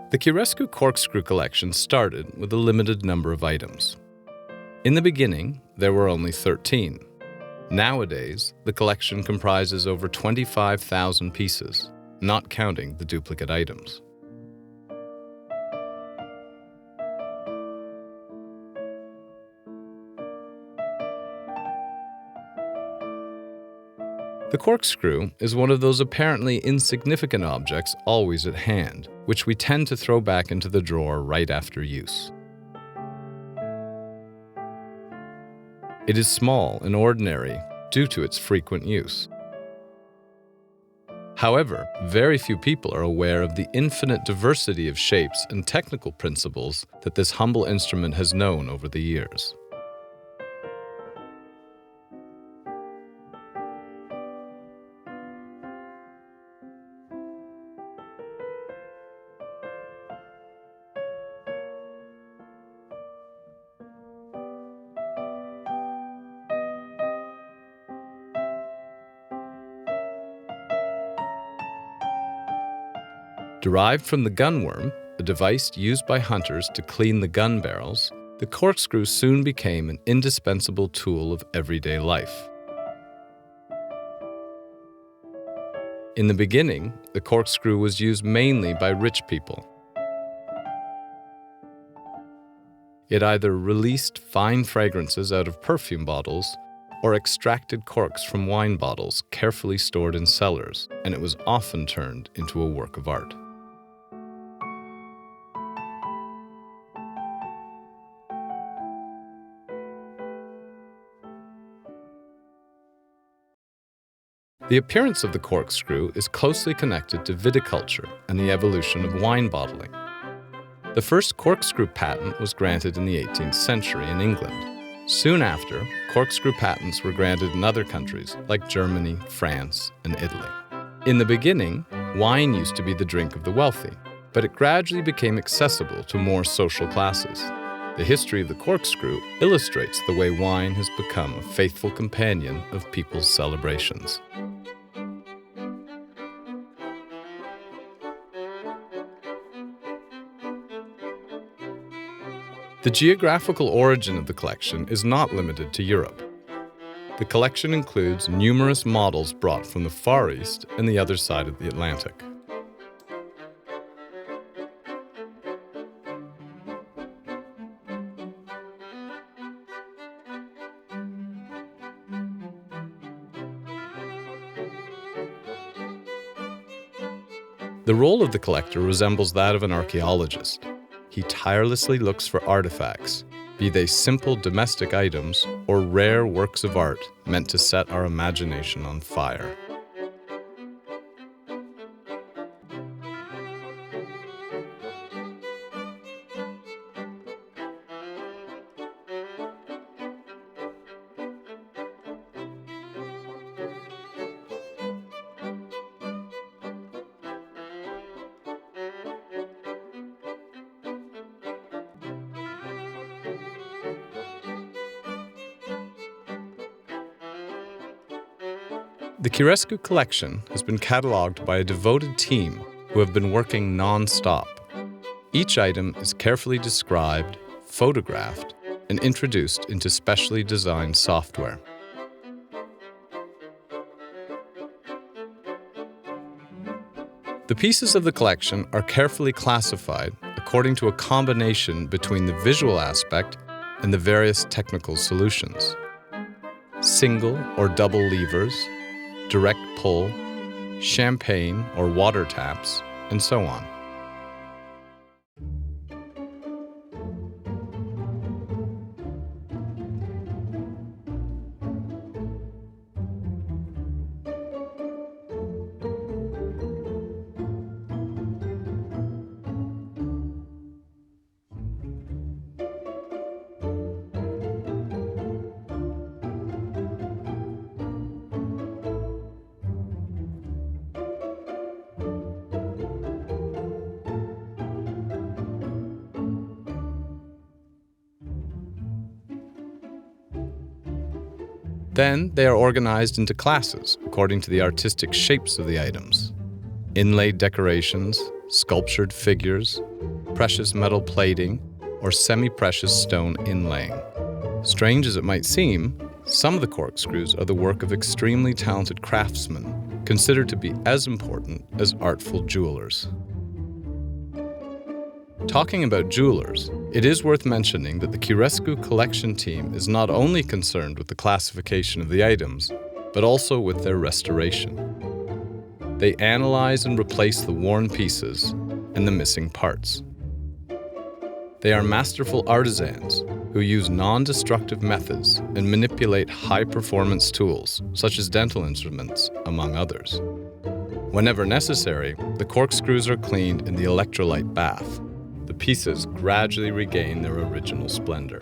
The Chirescu corkscrew collection started with a limited number of items. In the beginning, there were only 13. Nowadays, the collection comprises over 25,000 pieces, not counting the duplicate items. The corkscrew is one of those apparently insignificant objects always at hand, which we tend to throw back into the drawer right after use. It is small and ordinary due to its frequent use. However, very few people are aware of the infinite diversity of shapes and technical principles that this humble instrument has known over the years. Derived from the gunworm, a device used by hunters to clean the gun barrels, the corkscrew soon became an indispensable tool of everyday life. In the beginning, the corkscrew was used mainly by rich people. It either released fine fragrances out of perfume bottles or extracted corks from wine bottles carefully stored in cellars, and it was often turned into a work of art. The appearance of the corkscrew is closely connected to viticulture and the evolution of wine bottling. The first corkscrew patent was granted in the 18th century in England. Soon after, corkscrew patents were granted in other countries like Germany, France, and Italy. In the beginning, wine used to be the drink of the wealthy, but it gradually became accessible to more social classes. The history of the corkscrew illustrates the way wine has become a faithful companion of people's celebrations. The geographical origin of the collection is not limited to Europe. The collection includes numerous models brought from the Far East and the other side of the Atlantic. The role of the collector resembles that of an archaeologist. He tirelessly looks for artifacts, be they simple domestic items or rare works of art meant to set our imagination on fire. The Chirescu collection has been catalogued by a devoted team who have been working non-stop. Each item is carefully described, photographed, and introduced into specially designed software. The pieces of the collection are carefully classified according to a combination between the visual aspect and the various technical solutions. Single or double levers, direct pull, champagne or water taps, and so on. Then they are organized into classes according to the artistic shapes of the items: inlaid decorations, sculptured figures, precious metal plating, or semi-precious stone inlaying. Strange as it might seem, some of the corkscrews are the work of extremely talented craftsmen, considered to be as important as artful jewelers. Talking about jewelers, it is worth mentioning that the Curescu collection team is not only concerned with the classification of the items, but also with their restoration. They analyze and replace the worn pieces and the missing parts. They are masterful artisans who use non-destructive methods and manipulate high-performance tools, such as dental instruments, among others. Whenever necessary, the corkscrews are cleaned in the electrolyte bath. The pieces gradually regain their original splendor.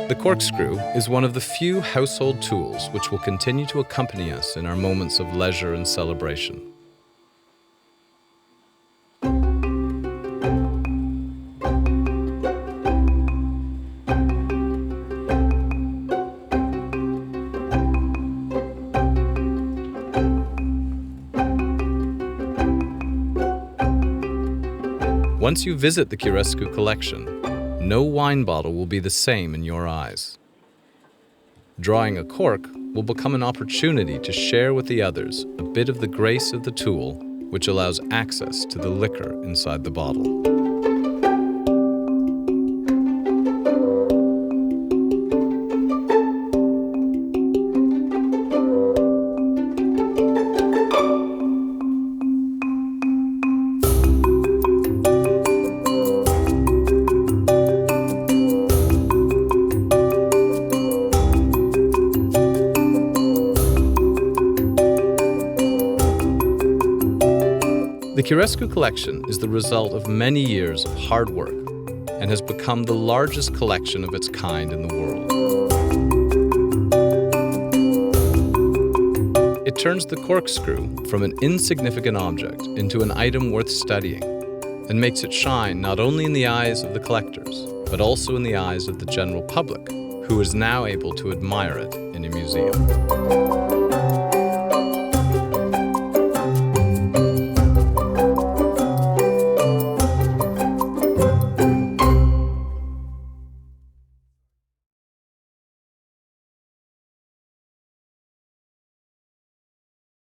The corkscrew is one of the few household tools which will continue to accompany us in our moments of leisure and celebration. Once you visit the Curescu collection, no wine bottle will be the same in your eyes. Drawing a cork will become an opportunity to share with the others a bit of the grace of the tool, which allows access to the liquor inside the bottle. The Curescu collection is the result of many years of hard work and has become the largest collection of its kind in the world. It turns the corkscrew from an insignificant object into an item worth studying, and makes it shine not only in the eyes of the collectors, but also in the eyes of the general public, who is now able to admire it in a museum.